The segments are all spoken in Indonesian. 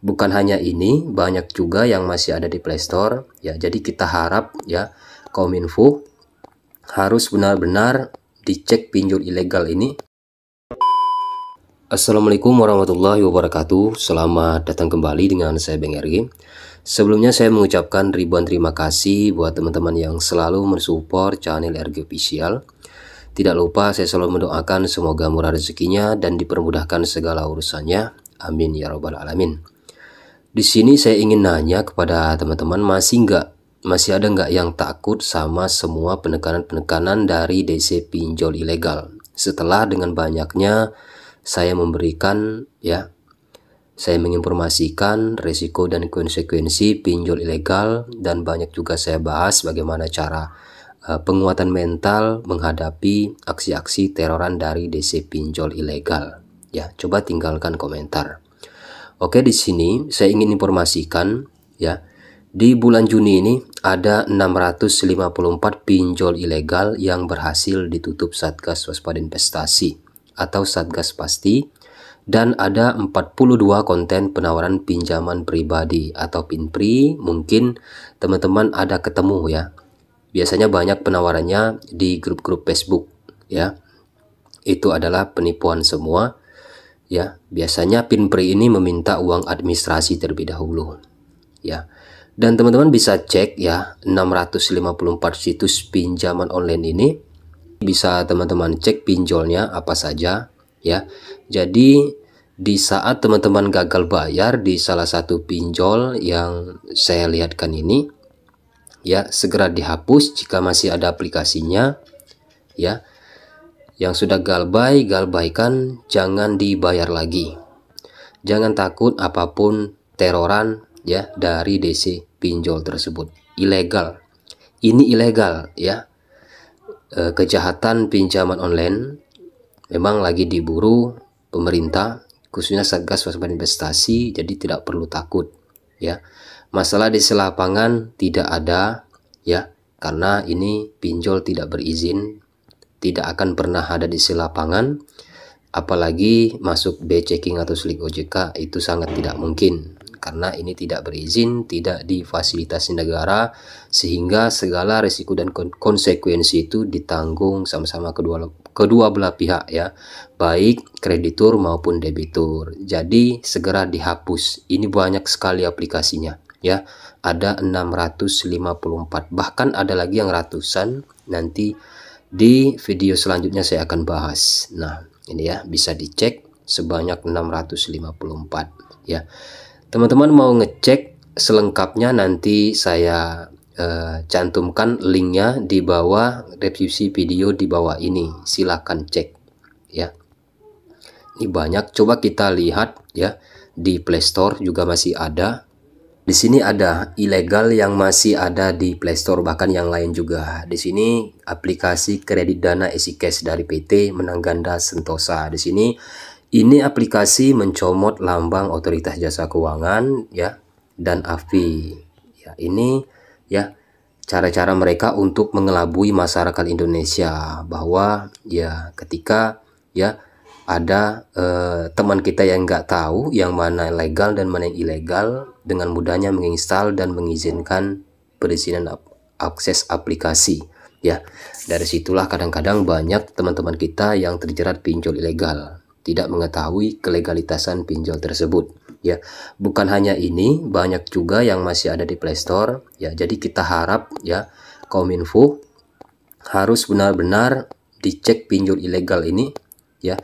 bukan hanya ini, banyak juga yang masih ada di Play Store ya. Jadi kita harap ya Kominfo harus benar-benar dicek pinjol ilegal ini. Assalamualaikum warahmatullahi wabarakatuh. Selamat datang kembali dengan saya Bang RG. Sebelumnya saya mengucapkan ribuan terima kasih buat teman-teman yang selalu mensupport channel RG Official. Tidak lupa saya selalu mendoakan semoga murah rezekinya dan dipermudahkan segala urusannya. Amin ya robbal alamin. Di sini saya ingin nanya kepada teman-teman, masih ada nggak yang takut sama semua penekanan-penekanan dari DC pinjol ilegal? Setelah dengan banyaknya saya menginformasikan risiko dan konsekuensi pinjol ilegal, dan banyak juga saya bahas bagaimana cara penguatan mental menghadapi aksi-aksi teroran dari DC pinjol ilegal. Ya, coba tinggalkan komentar. Oke, di sini saya ingin informasikan ya, di bulan Juni ini ada 654 pinjol ilegal yang berhasil ditutup Satgas Waspada Investasi atau Satgas Pasti, dan ada 42 konten penawaran pinjaman pribadi atau PinPri. Mungkin teman-teman ada ketemu ya. Biasanya banyak penawarannya di grup-grup Facebook ya. Itu adalah penipuan semua ya. Biasanya PinPri ini meminta uang administrasi terlebih dahulu ya. Dan teman-teman bisa cek ya, 654 situs pinjaman online ini. Bisa teman-teman cek pinjolnya apa saja ya. Jadi di saat teman-teman gagal bayar di salah satu pinjol yang saya lihatkan ini ya, segera dihapus jika masih ada aplikasinya ya. Yang sudah galbaikan, jangan dibayar lagi. Jangan takut apapun teroran ya dari DC pinjol tersebut. Ilegal. Ini ilegal ya. Kejahatan pinjaman online memang lagi diburu pemerintah, khususnya Satgas Waspada Investasi, jadi tidak perlu takut ya. Masalah di lapangan tidak ada ya, karena ini pinjol tidak berizin, tidak akan pernah ada di lapangan. Apalagi masuk B-checking atau slik OJK itu sangat tidak mungkin, karena ini tidak berizin, tidak difasilitasi negara, sehingga segala risiko dan konsekuensi itu ditanggung sama-sama kedua belah pihak ya, baik kreditur maupun debitur. Jadi segera dihapus. Ini banyak sekali aplikasinya ya, ada 654, bahkan ada lagi yang ratusan. Nanti di video selanjutnya saya akan bahas. Nah ini ya, bisa dicek sebanyak 654 ya. Teman-teman mau ngecek selengkapnya, nanti saya cantumkan linknya di bawah deskripsi video di bawah ini. Silahkan cek ya. Ini banyak, coba kita lihat ya. Di Play Store juga masih ada. Di sini ada ilegal yang masih ada di Play Store, bahkan yang lain juga. Di sini aplikasi kredit dana EasyCash dari PT Menang Ganda Sentosa. Di sini ini aplikasi mencomot lambang Otoritas Jasa Keuangan ya, dan AFI. Ya, ini ya cara-cara mereka untuk mengelabui masyarakat Indonesia, bahwa ya ketika ya ada teman kita yang nggak tahu yang mana legal dan mana yang ilegal, dengan mudahnya menginstal dan mengizinkan perizinan akses aplikasi ya. Dari situlah kadang-kadang banyak teman-teman kita yang terjerat pinjol ilegal, tidak mengetahui kelegalitasan pinjol tersebut ya. Bukan hanya ini, banyak juga yang masih ada di Play Store ya. Jadi kita harap ya Kominfo harus benar-benar dicek pinjol ilegal ini ya.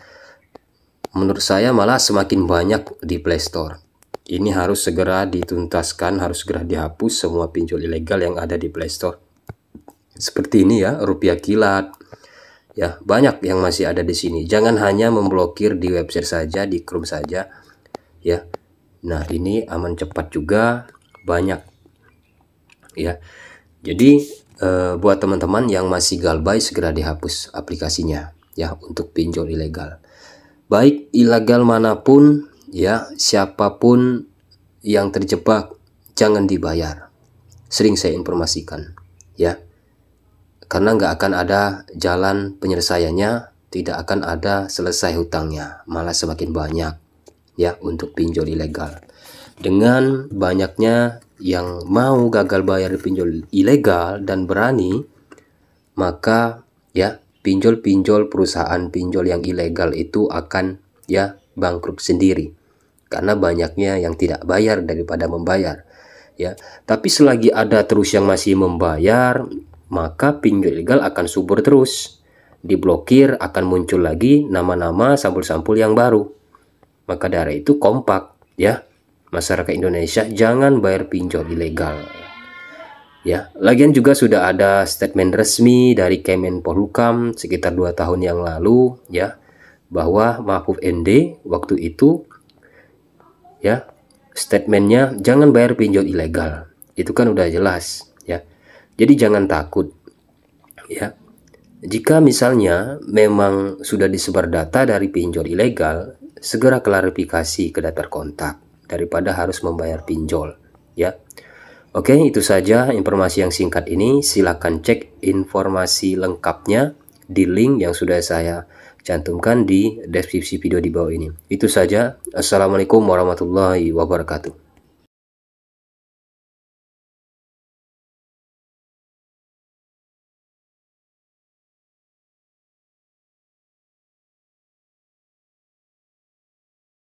Menurut saya malah semakin banyak di Play Store. Ini harus segera dituntaskan, harus segera dihapus semua pinjol ilegal yang ada di Play Store. Seperti ini ya, Rupiah Kilat. Ya, banyak yang masih ada di sini. Jangan hanya memblokir di website saja, di Chrome saja ya. Nah, ini aman cepat juga banyak ya. Jadi buat teman-teman yang masih galbay, segera dihapus aplikasinya ya untuk pinjol ilegal. Baik ilegal manapun ya, siapapun yang terjebak jangan dibayar. Sering saya informasikan ya, karena nggak akan ada jalan penyelesaiannya, tidak akan ada selesai hutangnya, malah semakin banyak ya untuk pinjol ilegal. Dengan banyaknya yang mau gagal bayar di pinjol ilegal dan berani, maka ya pinjol-pinjol, perusahaan pinjol yang ilegal itu akan ya bangkrut sendiri karena banyaknya yang tidak bayar daripada membayar ya. Tapi selagi ada terus yang masih membayar, maka pinjol ilegal akan subur terus, diblokir, akan muncul lagi nama-nama sampul-sampul yang baru. Maka dari itu kompak ya masyarakat Indonesia, jangan bayar pinjol ilegal ya. Lagian juga sudah ada statement resmi dari Kemenpolhukam sekitar 2 tahun yang lalu ya, bahwa Mahfud MD waktu itu ya statementnya jangan bayar pinjol ilegal. Itu kan udah jelas ya. Jadi jangan takut ya. Jika misalnya memang sudah disebar data dari pinjol ilegal, segera klarifikasi ke data kontak daripada harus membayar pinjol ya. Oke, itu saja informasi yang singkat ini. Silakan cek informasi lengkapnya di link yang sudah saya cantumkan di deskripsi video di bawah ini. Itu saja. Assalamualaikum warahmatullahi wabarakatuh.